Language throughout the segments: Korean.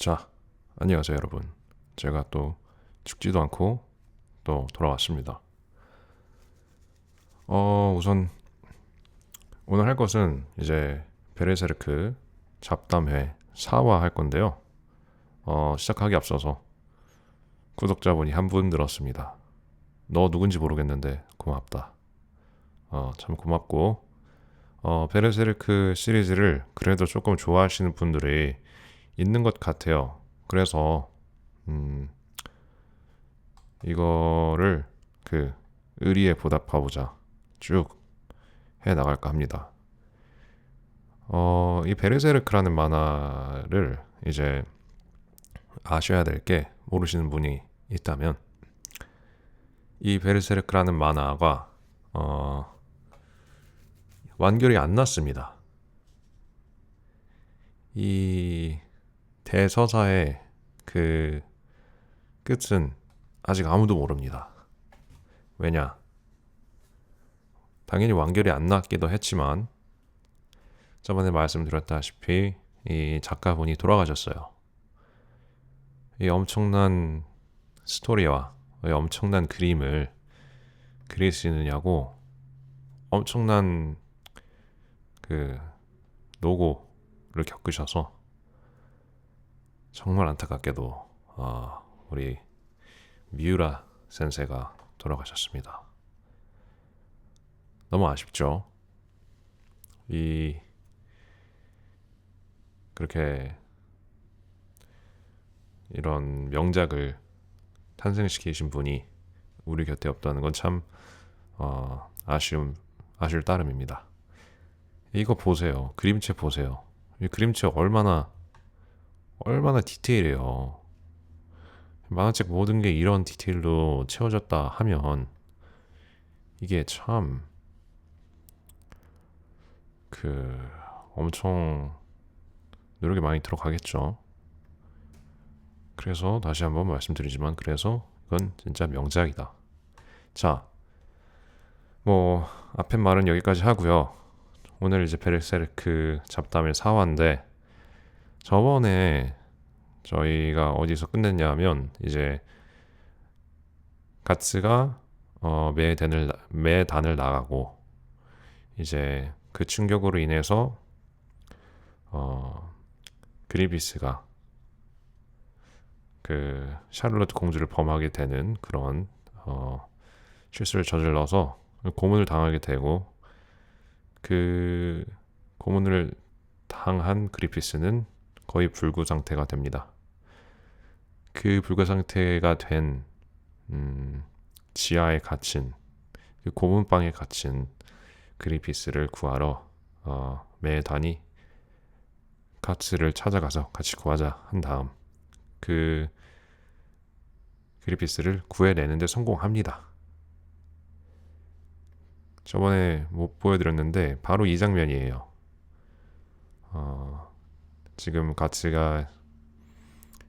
자, 안녕하세요 여러분. 제가 또 죽지도 않고 또 돌아왔습니다. 우선 오늘 할 것은 이제 베르세르크 잡담회 4화 할 건데요. 시작하기 앞서서 구독자분이 한 분 늘었습니다. 너 누군지 모르겠는데 고맙다. 참 고맙고 베르세르크 시리즈를 그래도 조금 좋아하시는 분들이 있는 것 같아요. 그래서 이거를 그 의리에 보답하고자 쭉 해 나갈까 합니다. 이 베르세르크라는 만화를 이제 아셔야 될 게 모르시는 분이 있다면 이 베르세르크라는 만화가 완결이 안 났습니다. 이 대서사의 그 끝은 아직 아무도 모릅니다. 왜냐? 당연히 완결이 안 났기도 했지만 저번에 말씀드렸다시피 이 작가분이 돌아가셨어요. 이 엄청난 스토리와 이 엄청난 그림을 그릴 수 있느냐고 엄청난 그 노고를 겪으셔서 정말 안타깝게도 우리 미우라 센세가 돌아가셨습니다. 너무 아쉽죠. 그렇게 이런 명작을 탄생시키신 분이 우리 곁에 없다는 건 참 아쉬울 따름입니다. 이거 보세요. 그림체 보세요. 이 그림체 얼마나 디테일해요. 만화책 모든 게 이런 디테일로 채워졌다 하면 이게 참 엄청 노력이 많이 들어가겠죠. 그래서 다시 한번 말씀드리지만 그래서 이건 진짜 명작이다. 자, 뭐 앞에 말은 여기까지 하고요. 오늘 이제 베르세르크 잡담의 4화인데 저번에 저희가 어디서 끝냈냐 하면 이제 가츠가 매단을 나가고 이제 그 충격으로 인해서 그리비스가 그 샤를로트 공주를 범하게 되는 그런 실수를 저질러서 고문을 당하게 되고 그 고문을 당한 그리피스는 거의 불구 상태가 됩니다. 그 불구 상태가 된 지하에 갇힌 그 고문방에 갇힌 그리피스를 구하러 매단이 가츠를 찾아가서 같이 구하자 한 다음 그 그리피스를 구해내는데 성공합니다. 저번에 못 보여드렸는데 바로 이 장면이에요. 지금 가츠가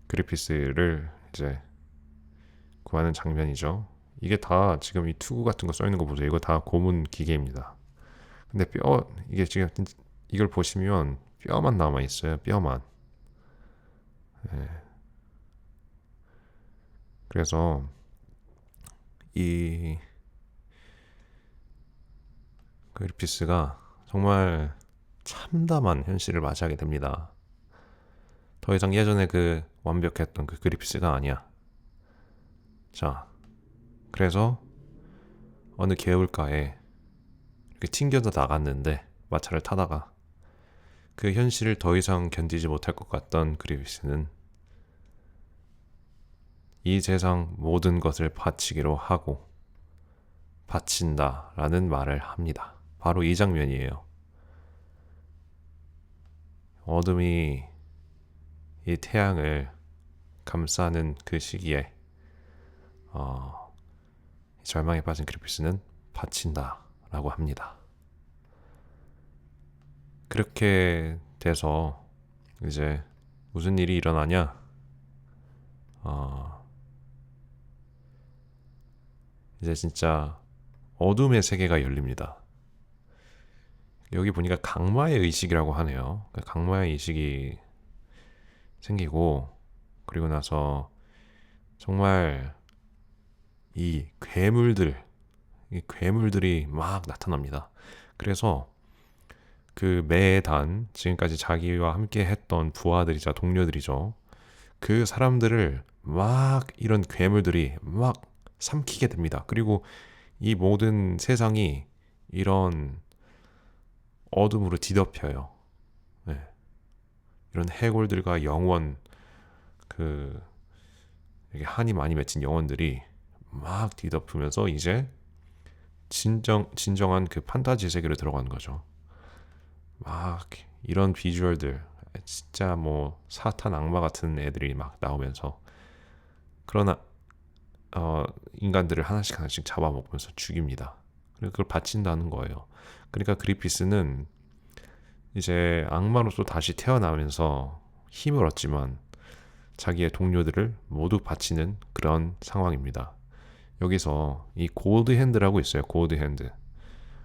그리피스를 이제 구하는 장면이죠. 이게 다 지금 이 투구 같은 거 써있는 거 보세요. 이거 다 고문 기계입니다. 근데 이게 지금 이걸 보시면 뼈만 남아있어요. 뼈만. 네. 그래서 이 그리피스가 정말 참담한 현실을 맞이하게 됩니다. 더 이상 예전에 그 완벽했던 그 그리피스가 아니야. 자, 그래서 어느 개울가에 이렇게 튕겨져 나갔는데 마차를 타다가 그 현실을 더 이상 견디지 못할 것 같던 그리피스는 이 세상 모든 것을 바치기로 하고 바친다라는 말을 합니다. 바로 이 장면이에요. 어둠이 이 태양을 감싸는 그 시기에 절망에 빠진 그리피스는 바친다라고 합니다. 그렇게 돼서 이제 무슨 일이 일어나냐? 이제 진짜 어둠의 세계가 열립니다. 여기 보니까 강마의 의식이라고 하네요. 강마의 의식이 생기고 그리고 나서 정말 이 괴물들이 막 나타납니다. 그래서 그 매단 지금까지 자기와 함께 했던 부하들이자 동료들이죠. 그 사람들을 막 이런 괴물들이 막 삼키게 됩니다. 그리고 이 모든 세상이 이런 어둠으로 뒤덮여요. 네. 이런 해골들과 영원 그 이렇게 한이 많이 맺힌 영혼들이 막 뒤덮으면서 이제 진정한 그 판타지 세계로 들어가는 거죠. 막 이런 비주얼들 진짜 뭐 사탄 악마 같은 애들이 막 나오면서 그러나 인간들을 하나씩 하나씩 잡아먹으면서 죽입니다. 그리고 그걸 바친다는 거예요. 그러니까 그리피스는 이제 악마로서 다시 태어나면서 힘을 얻지만 자기의 동료들을 모두 바치는 그런 상황입니다. 여기서 이 고드 핸드라고 있어요. 고드 핸드.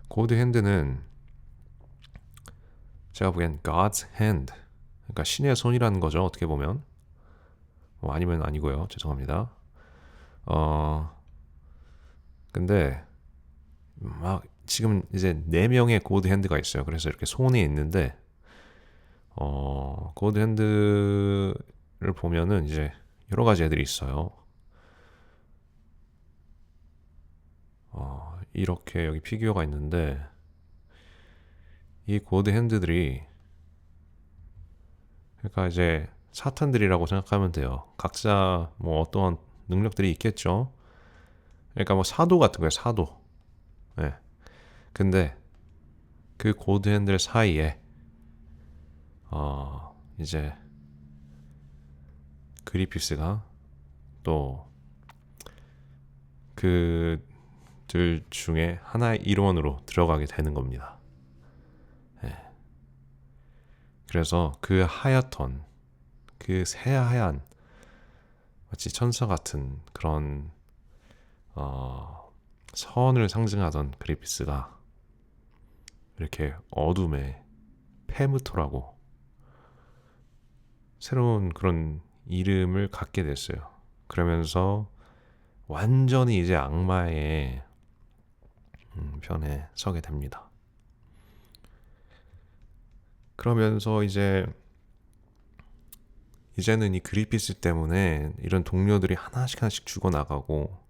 고드 핸드는 제가 보기엔 God's hand, 그러니까 신의 손이라는 거죠. 어떻게 보면 아니면 아니고요. 죄송합니다. 근데 막 지금 이제 4명의 고드 핸드가 있어요. 그래서 이렇게 손이 있는데 고드 핸드를 보면은 이제 여러 가지 애들이 있어요. 이렇게 여기 피규어가 있는데 이 고드 핸드들이 그러니까 이제 사탄들이라고 생각하면 돼요. 각자 뭐 어떠한 능력들이 있겠죠. 그러니까 뭐 사도 같은 거예요. 사도. 네. 근데 그 고드 핸들 사이에 이제 그리피스가 또 그들 중에 하나의 일원으로 들어가게 되는 겁니다. 네. 그래서 그 하얗던 그 새하얀 마치 천사 같은 그런 선을 상징하던 그리피스가 이렇게 어둠의 페무토라고 새로운 그런 이름을 갖게 됐어요. 그러면서 완전히 이제 악마의 편에 서게 됩니다. 그러면서 이제는 이 그리피스 때문에 이런 동료들이 하나씩 죽어나가고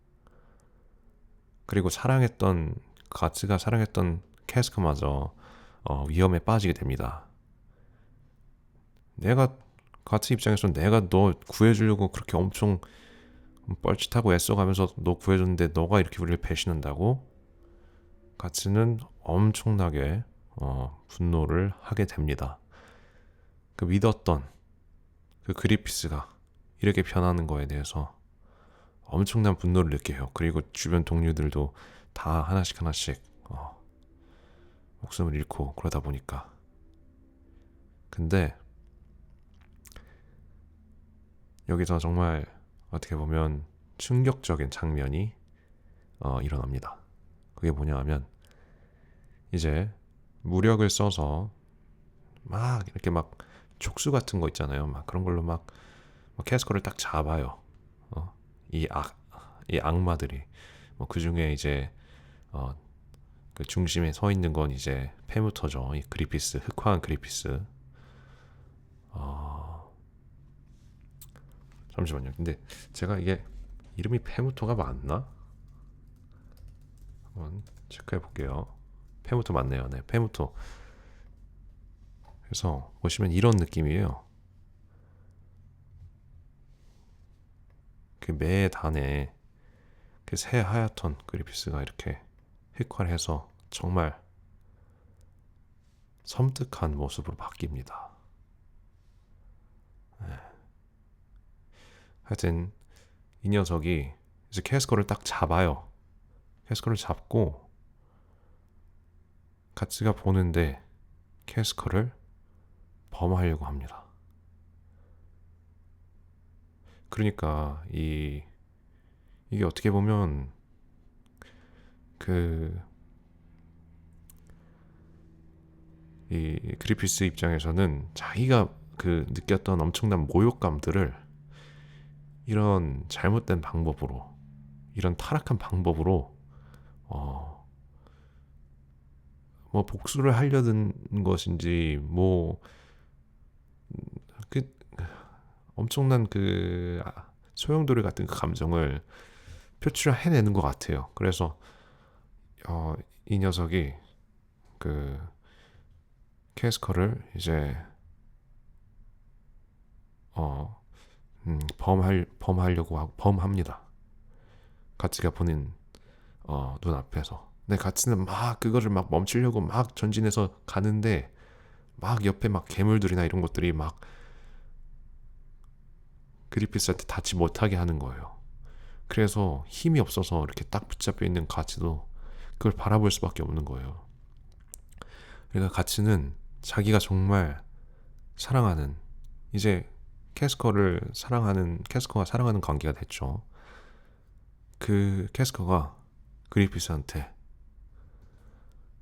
그리고 가츠가 사랑했던 캐스커마저 위험에 빠지게 됩니다. 가츠 입장에서는 내가 너 구해주려고 그렇게 엄청 뻘짓하고 애써가면서 너 구해줬는데 너가 이렇게 우리를 배신한다고? 가츠는 엄청나게 분노를 하게 됩니다. 그 믿었던 그 그리피스가 이렇게 변하는 거에 대해서 엄청난 분노를 느껴요. 그리고 주변 동료들도 다 하나씩 목숨을 잃고 그러다 보니까. 근데 여기서 정말 어떻게 보면 충격적인 장면이 일어납니다. 그게 뭐냐 하면 이제 무력을 써서 막 이렇게 막 촉수 같은 거 있잖아요. 막 그런 걸로 막 캐스커를 딱 잡아요. 이 악마들이 그 중에 이제 그 중심에 서 있는 건 이제 페무터죠. 이 그리피스, 흑화한 그리피스. 잠시만요. 근데 제가 이게 이름이 페무토가 맞나? 한번 체크해 볼게요. 페무토 맞네요. 네, 페무토. 그래서 보시면 이런 느낌이에요. 그 매 단에 그 새 하얗던 그리피스가 이렇게 흑화를 해서 정말 섬뜩한 모습으로 바뀝니다. 네. 하여튼 이 녀석이 이제 캐스커를 딱 잡아요. 캐스커를 잡고 가츠가 보는데 캐스커를 범하려고 합니다. 그러니까 이게 어떻게 보면 이 그리피스 입장에서는 자기가 그 느꼈던 엄청난 모욕감들을 이런 잘못된 방법으로, 이런 타락한 방법으로 뭐 복수를 하려는 것인지 뭐 그 엄청난 그 소용돌이 같은 그 감정을 표출해내는 것 같아요. 그래서 이 녀석이 그 캐스커를 이제 범하려고 하고 범합니다. 가츠가 본인 눈앞에서. 근데 가츠는 막 그거를 막 멈추려고 막 전진해서 가는데 막 옆에 막 괴물들이나 이런 것들이 막 그리피스한테 닿지 못하게 하는 거예요. 그래서 힘이 없어서 이렇게 딱 붙잡혀 있는 가츠도 그걸 바라볼 수밖에 없는 거예요. 그러니까 가츠는 자기가 정말 사랑하는, 이제 캐스커가 사랑하는 관계가 됐죠. 그 캐스커가 그리피스한테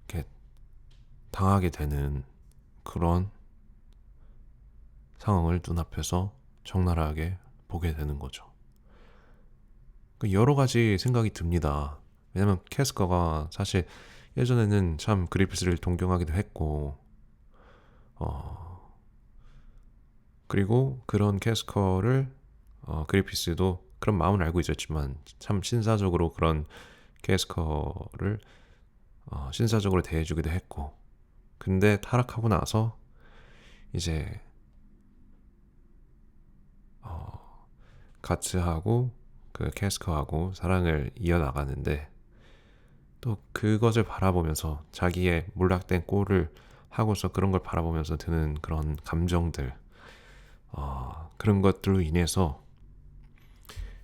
이렇게 당하게 되는 그런 상황을 눈앞에서 적나라하게 보게 되는 거죠. 여러 가지 생각이 듭니다. 왜냐면 캐스커가 사실 예전에는 참 그리피스를 동경하기도 했고, 그리고 그런 캐스커를 그리피스도 그런 마음을 알고 있었지만 참 신사적으로 그런 캐스커를 신사적으로 대해주기도 했고, 근데 타락하고 나서 이제 가츠하고 그 캐스커하고 사랑을 이어나가는데, 또 그것을 바라보면서 자기의 몰락된 꼴을 하고서 그런 걸 바라보면서 드는 그런 감정들, 그런 것들로 인해서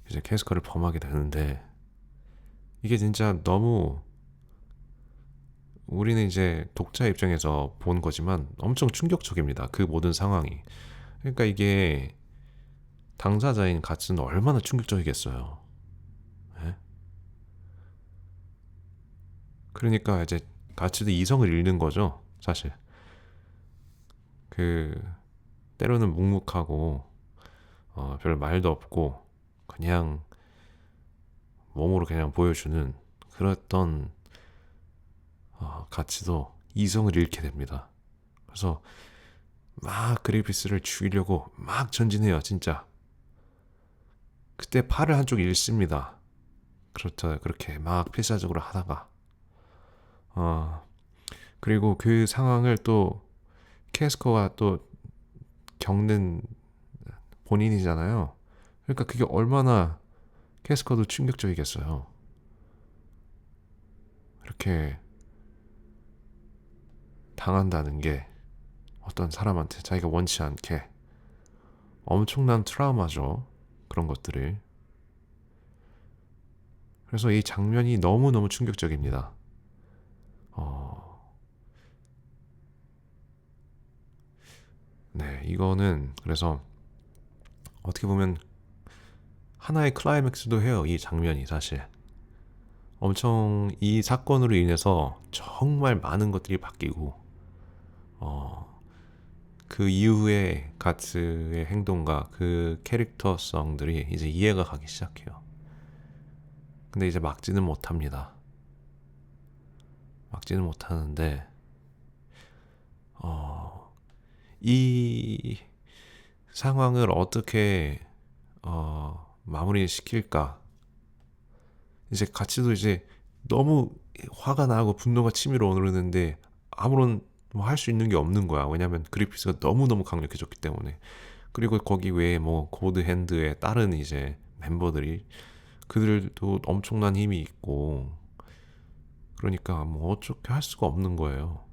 이제 캐스커를 범하게 되는데, 이게 진짜 너무 우리는 이제 독자 입장에서 본 거지만 엄청 충격적입니다. 그 모든 상황이. 그러니까 이게 당사자인 가츠는 얼마나 충격적이겠어요. 예? 그러니까 이제 가츠도 이성을 잃는 거죠, 사실. 그 때로는 묵묵하고 별 말도 없고 그냥 몸으로 그냥 보여주는 그랬던 가츠도 이성을 잃게 됩니다. 그래서 막 그리피스를 죽이려고 막 전진해요, 진짜. 그때 팔을 한쪽 잃습니다. 그렇죠. 그렇게 막 필사적으로 하다가 그리고 그 상황을 또 캐스커가 또 겪는 본인이잖아요. 그러니까 그게 얼마나 캐스커도 충격적이겠어요. 이렇게 당한다는 게 어떤 사람한테 자기가 원치 않게 엄청난 트라우마죠. 그런 것들이. 그래서 이 장면이 너무너무 충격적입니다. 네, 이거는 그래서 어떻게 보면 하나의 클라이맥스도 해요. 이 장면이 사실. 엄청 이 사건으로 인해서 정말 많은 것들이 바뀌고 그 이후에 가츠의 행동과 그 캐릭터성들이 이제 이해가 가기 시작해요. 근데 이제 막지는 못합니다. 막지는 못하는데 이 상황을 어떻게 마무리 시킬까. 이제 가츠도 이제 너무 화가 나고 분노가 치밀어 오르는데 아무런 뭐 할 수 있는 게 없는 거야. 왜냐면 그리피스가 너무너무 강력해졌기 때문에. 그리고 거기 외에 뭐 고드 핸드의 다른 이제 멤버들이 그들도 엄청난 힘이 있고, 그러니까 뭐 어떻게 할 수가 없는 거예요.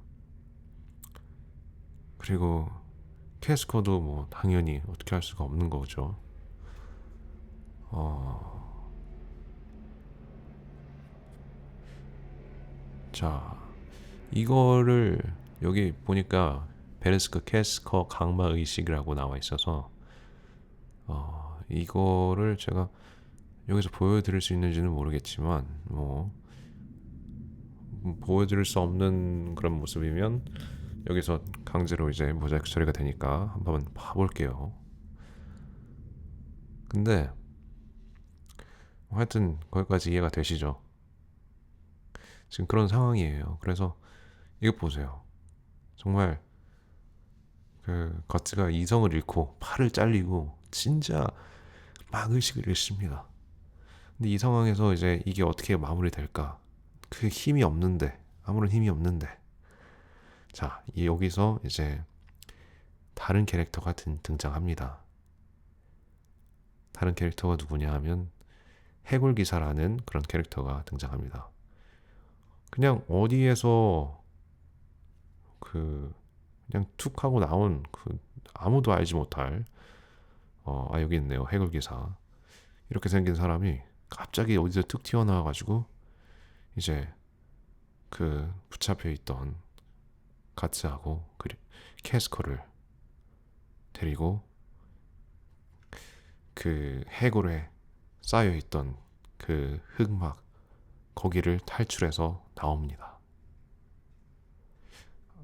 그리고 캐스커도 뭐 당연히 어떻게 할 수가 없는 거죠. 자, 이거를 여기 보니까 베르스크 캐스커 강마 의식이라고 나와 있어서 이거를 제가 여기서 보여드릴 수 있는지는 모르겠지만 뭐 보여드릴 수 없는 그런 모습이면 여기서 강제로 이제 모자이크 처리가 되니까 한번 봐볼게요. 근데 하여튼 거기까지 이해가 되시죠? 지금 그런 상황이에요. 그래서 이거 보세요. 정말 그 거츠가 이성을 잃고 팔을 잘리고 진짜 막 의식을 잃습니다. 근데 이 상황에서 이제 이게 어떻게 마무리될까? 그 힘이 없는데, 아무런 힘이 없는데. 자, 여기서 이제 다른 캐릭터가 등장합니다. 다른 캐릭터가 누구냐 하면 해골기사라는 그런 캐릭터가 등장합니다. 그냥 어디에서 그냥 툭 하고 나온 아무도 알지 못할 여기 있네요. 해골기사. 이렇게 생긴 사람이 갑자기 어디서 툭 튀어나와가지고 이제 붙잡혀 있던 가츠하고 캐스커를 데리고 그 해골에 쌓여있던 그 흑막 거기를 탈출해서 나옵니다.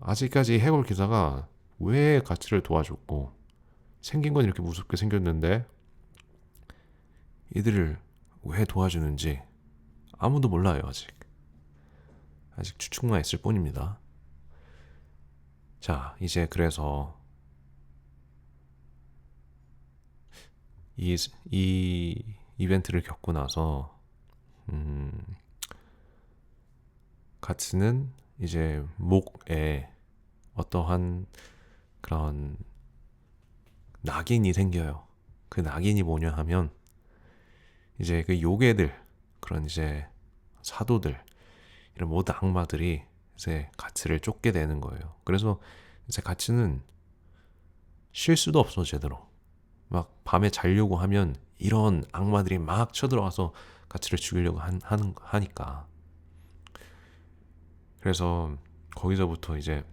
아직까지 해골 기사가 왜 가츠를 도와줬고 생긴 건 이렇게 무섭게 생겼는데 이들을 왜 도와주는지 아무도 몰라요. 아직 추측만 있을 뿐입니다. 자, 이제 그래서 이 이벤트를 겪고 나서 가츠는 이제 목에 어떠한 그런 낙인이 생겨요. 그 낙인이 뭐냐 하면 이제 그 요괴들, 그런 이제 사도들, 이런 모든 악마들이 이제 가츠를 쫓게 되는 거예요. 그래서 이제 가츠는 쉴 수도 없어 제대로. 막 밤에 자려고 하면 이런 악마들이 막 쳐들어와서 가츠를 죽이려고 하니까. 그래서 거기서부터 이제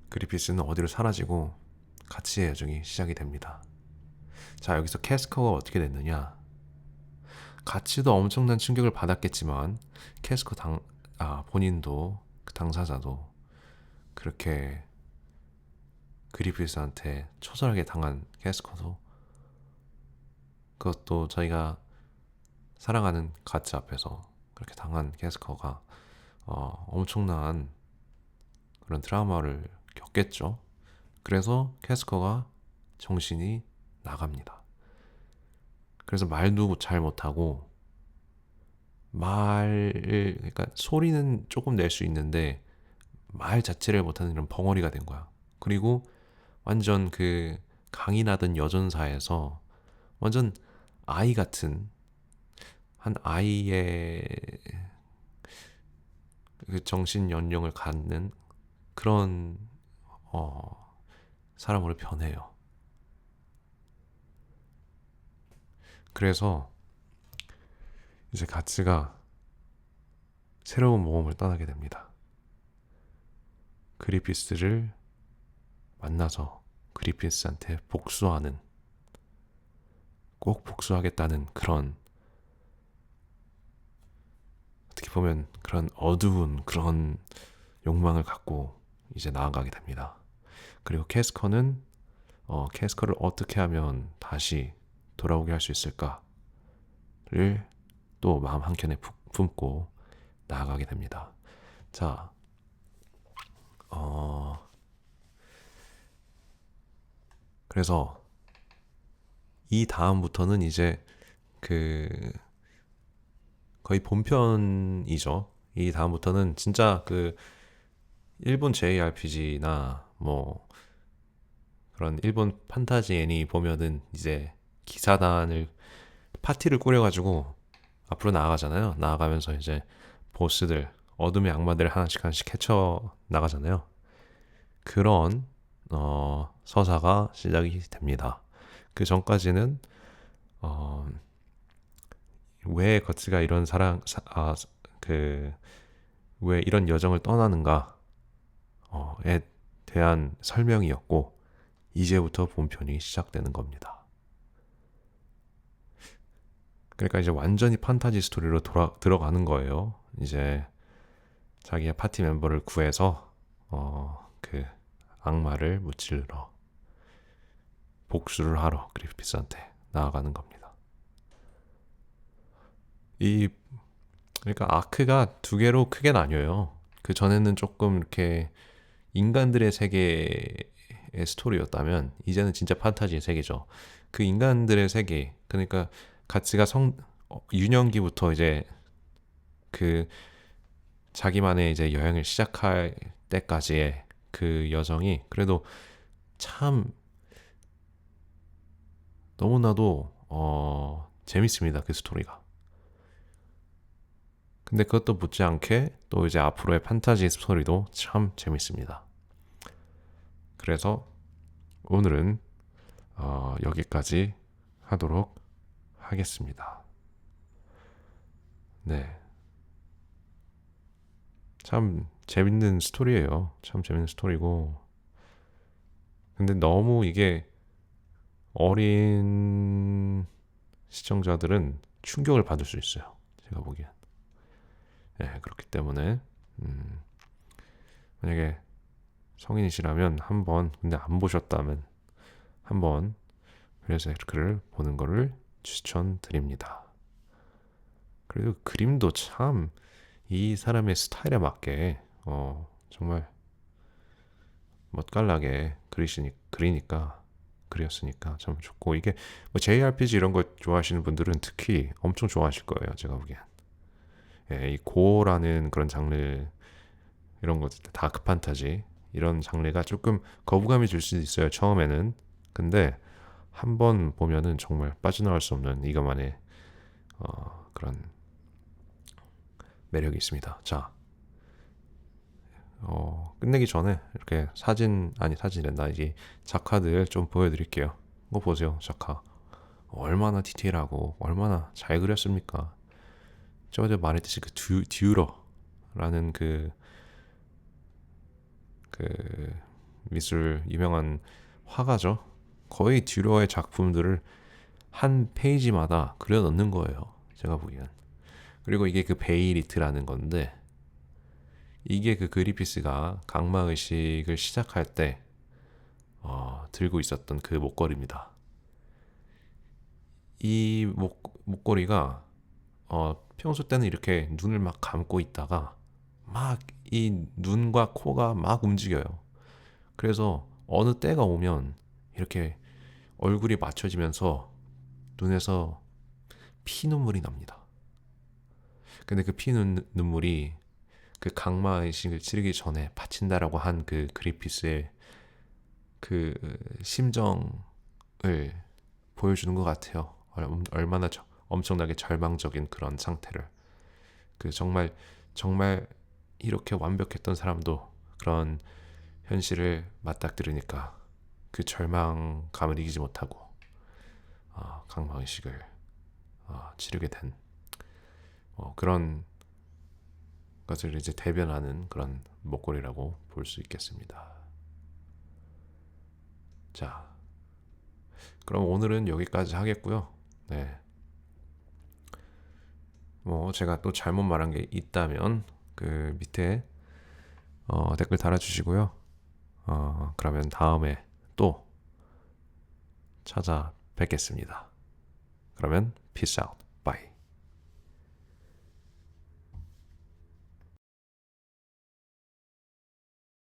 그리피스는 어디로 사라지고 가츠의 여정이 시작이 됩니다. 자, 여기서 캐스커가 어떻게 됐느냐? 가츠도 엄청난 충격을 받았겠지만 캐스커 본인도 그 당사자도 그렇게 그리피스한테 처절하게 당한 캐스커도 그것도 저희가 사랑하는 가츠 앞에서 그렇게 당한 캐스커가 엄청난 그런 트라우마를 겪겠죠. 그래서 캐스커가 정신이 나갑니다. 그래서 말도 잘 못하고 그러니까 소리는 조금 낼 수 있는데 말 자체를 못하는 이런 벙어리가 된 거야. 그리고 완전 그 강인하던 여전사에서 완전 아이 같은 한 아이의 그 정신 연령을 갖는 그런 사람으로 변해요. 그래서 이제 가츠가 새로운 모험을 떠나게 됩니다. 그리피스를 만나서 그리피스한테 꼭 복수하겠다는 그런, 어떻게 보면 그런 어두운 그런 욕망을 갖고 이제 나아가게 됩니다. 그리고 캐스커를 어떻게 하면 다시 돌아오게 할 수 있을까를 또 마음 한켠에 품고 나아가게 됩니다. 자, 그래서 이 다음부터는 이제 거의 본편이죠. 이 다음부터는 진짜 일본 JRPG나 뭐 그런 일본 판타지 애니 보면은 이제 파티를 꾸려가지고 앞으로 나아가잖아요. 나아가면서 이제 보스들, 어둠의 악마들 하나씩 헤쳐 나가잖아요. 그런 서사가 시작이 됩니다. 그 전까지는 왜 거츠가 이런 왜 이런 여정을 떠나는가에 대한 설명이었고, 이제부터 본편이 시작되는 겁니다. 그러니까 이제 완전히 판타지 스토리로 들어가는 거예요. 이제 자기의 파티 멤버를 구해서 그 악마를 무찌르러 복수를 하러 그리피스한테 나아가는 겁니다. 이 그러니까 아크가 두 개로 크게 나뉘어요. 그 전에는 조금 이렇게 인간들의 세계의 스토리였다면 이제는 진짜 판타지의 세계죠. 그 인간들의 세계, 그러니까 가츠가 유년기부터 이제 그 자기만의 이제 여행을 시작할 때까지의 그 여정이 그래도 참 너무나도 재밌습니다. 그 스토리가. 근데 그것도 못지않게 또 이제 앞으로의 판타지 스토리도 참 재밌습니다. 그래서 오늘은 여기까지 하도록 하겠습니다. 네. 참 재밌는 스토리예요. 참 재밌는 스토리고. 근데 너무 이게 어린 시청자들은 충격을 받을 수 있어요. 제가 보기엔. 네, 그렇기 때문에 만약에 성인이시라면 한번 근데 안 보셨다면 한번 베르세르크를 보는 거를 추천드립니다. 그리고 그림도 참 이 사람의 스타일에 맞게 정말 멋깔나게 그렸으니까 참 좋고 이게 뭐 JRPG 이런 거 좋아하시는 분들은 특히 엄청 좋아하실 거예요. 제가 보기엔. 예, 이 고어라는 그런 장르 이런 거 다크 판타지 이런 장르가 조금 거부감이 들 수도 있어요. 처음에는. 근데 한번 보면은 정말 빠져나갈 수 없는 이것만의 그런 매력이 있습니다. 자, 끝내기 전에 이렇게 사진이랬나 이게 작화들 좀 보여드릴게요. 이거 보세요, 작화. 얼마나 디테일하고 얼마나 잘 그렸습니까? 저번에 말했듯이 그 듀러라는 그 미술 유명한 화가죠. 거의 듀러의 작품들을 한 페이지마다 그려 넣는 거예요. 제가 보기엔. 그리고 이게 그 베이리트라는 건데 이게 그 그리피스가 강마의식을 시작할 때 들고 있었던 그 목걸이입니다. 이 목걸이가 평소 때는 이렇게 눈을 막 감고 있다가 막 이 눈과 코가 막 움직여요. 그래서 어느 때가 오면 이렇게 얼굴이 맞춰지면서 눈에서 피눈물이 납니다. 근데 그 피눈물이 그 강마의식을 치르기 전에 바친다라고 한 그 그리피스의 그 심정을 보여주는 것 같아요. 얼마나 엄청나게 절망적인 그런 상태를 그 정말 이렇게 완벽했던 사람도 그런 현실을 맞닥뜨리니까 그 절망감을 이기지 못하고 강마의식을 치르게 된 그런 것을 이제 대변하는 그런 목걸이라고 볼 수 있겠습니다. 자, 그럼 오늘은 여기까지 하겠고요. 네. 뭐 제가 또 잘못 말한 게 있다면 그 밑에 댓글 달아주시고요. 그러면 다음에 또 찾아뵙겠습니다. 그러면 peace out.